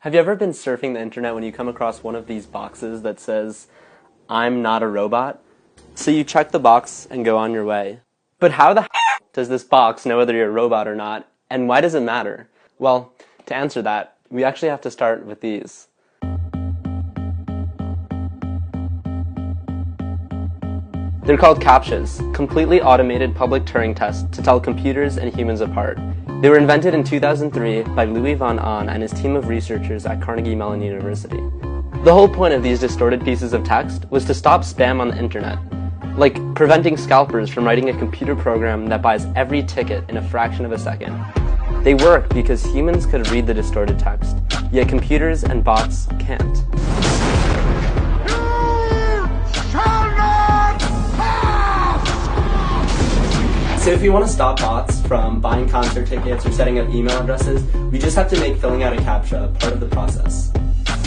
Have you ever been surfing the internet when you come across one of these boxes that says, "I'm not a robot"? So you check the box and go on your way. But how the does this box know whether you're a robot or not, and why does it matter? Well, to answer that, we actually have to start with these. They're called CAPTCHAs, completely automated public Turing tests to tell computers and humans apart. They were invented in 2003 by Louis von Ahn and his team of researchers at Carnegie Mellon University. The whole point of these distorted pieces of text was to stop spam on the internet, like preventing scalpers from writing a computer program that buys every ticket in a fraction of a second. They work because humans could read the distorted text, yet computers and bots can't. So if we want to stop bots from buying concert tickets or setting up email addresses, we just have to make filling out a CAPTCHA part of the process.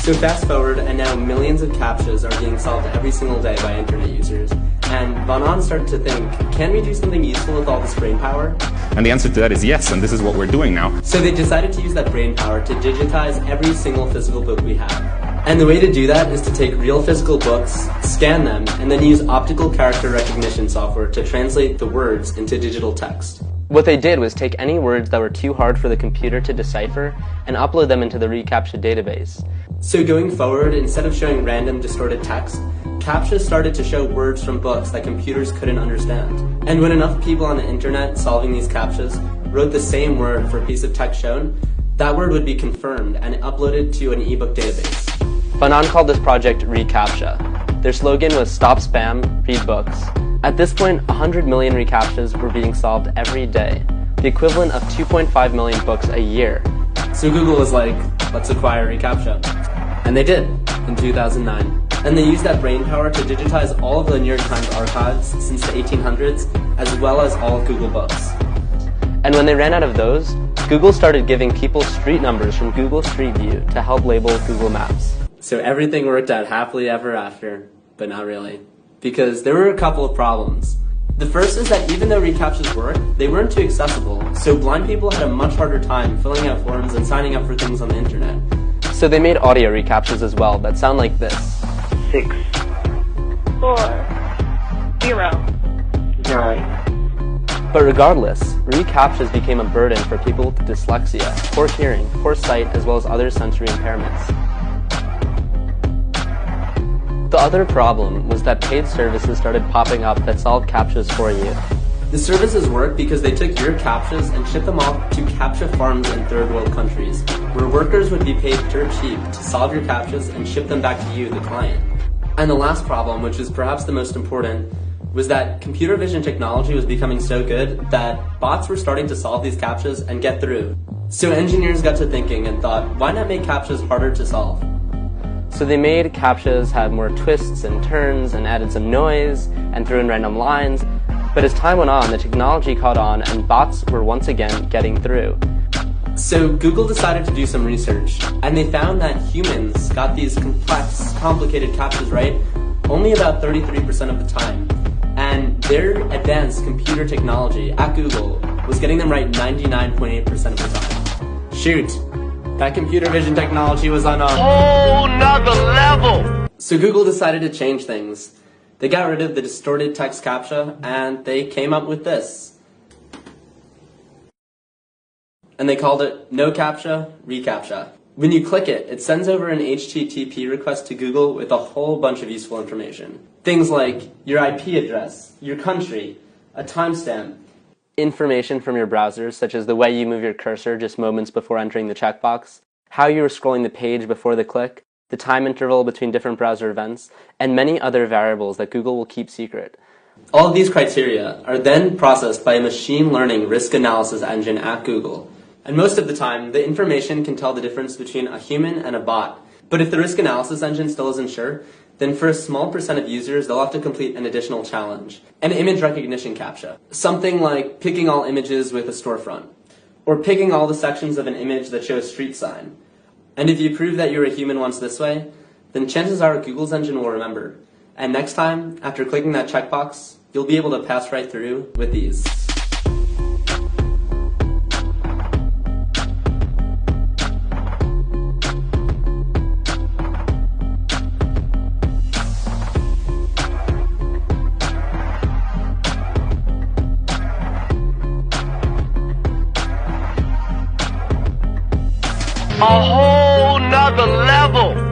So fast forward, and now millions of CAPTCHAs are being solved every single day by internet users. And von Ahn started to think, can we do something useful with all this brain power? And the answer to that is yes, and this is what we're doing now. So they decided to use that brain power to digitize every single physical book we have. And the way to do that is to take real physical books, scan them, and then use optical character recognition software to translate the words into digital text. What they did was take any words that were too hard for the computer to decipher and upload them into the reCAPTCHA database. So going forward, instead of showing random distorted text, CAPTCHAs started to show words from books that computers couldn't understand. And when enough people on the internet solving these CAPTCHAs wrote the same word for a piece of text shown, that word would be confirmed and uploaded to an ebook database. Von Ahn called this project reCAPTCHA. Their slogan was "Stop Spam, Read Books." At this point, 100 million reCAPTCHAs were being solved every day, the equivalent of 2.5 million books a year. So Google was like, let's acquire reCAPTCHA. And they did, in 2009. And they used that brain power to digitize all of the New York Times archives since the 1800s, as well as all of Google Books. And when they ran out of those, Google started giving people street numbers from Google Street View to help label Google Maps. So everything worked out happily ever after, but not really. Because there were a couple of problems. The first is that even though reCAPTCHAs worked, they weren't too accessible, so blind people had a much harder time filling out forms and signing up for things on the internet. So they made audio reCAPTCHAs as well that sound like this. 6, 4, 0, 9. But regardless, reCAPTCHAs became a burden for people with dyslexia, poor hearing, poor sight, as well as other sensory impairments. The other problem was that paid services started popping up that solved CAPTCHAs for you. The services worked because they took your CAPTCHAs and shipped them off to CAPTCHA farms in third world countries, where workers would be paid dirt cheap to solve your CAPTCHAs and ship them back to you, the client. And the last problem, which is perhaps the most important, was that computer vision technology was becoming so good that bots were starting to solve these CAPTCHAs and get through. So engineers got to thinking and thought, why not make CAPTCHAs harder to solve? So they made CAPTCHAs have more twists and turns and added some noise and threw in random lines. But as time went on, the technology caught on and bots were once again getting through. So Google decided to do some research, and they found that humans got these complex, complicated CAPTCHAs right only about 33% of the time. And their advanced computer technology at Google was getting them right 99.8% of the time. Shoot! That computer vision technology was on a whole nother level! So Google decided to change things. They got rid of the distorted text CAPTCHA, and they came up with this. And they called it No CAPTCHA, reCAPTCHA. When you click it, it sends over an HTTP request to Google with a whole bunch of useful information. Things like your IP address, your country, a timestamp, information from your browser, such as the way you move your cursor just moments before entering the checkbox, how you were scrolling the page before the click, the time interval between different browser events, and many other variables that Google will keep secret. All of these criteria are then processed by a machine learning risk analysis engine at Google. And most of the time, the information can tell the difference between a human and a bot. But if the risk analysis engine still isn't sure, then for a small percent of users, they'll have to complete an additional challenge, an image recognition CAPTCHA. Something like picking all images with a storefront, or picking all the sections of an image that show a street sign. And if you prove that you're a human once this way, then chances are Google's engine will remember. And next time, after clicking that checkbox, you'll be able to pass right through with these. a whole nother level.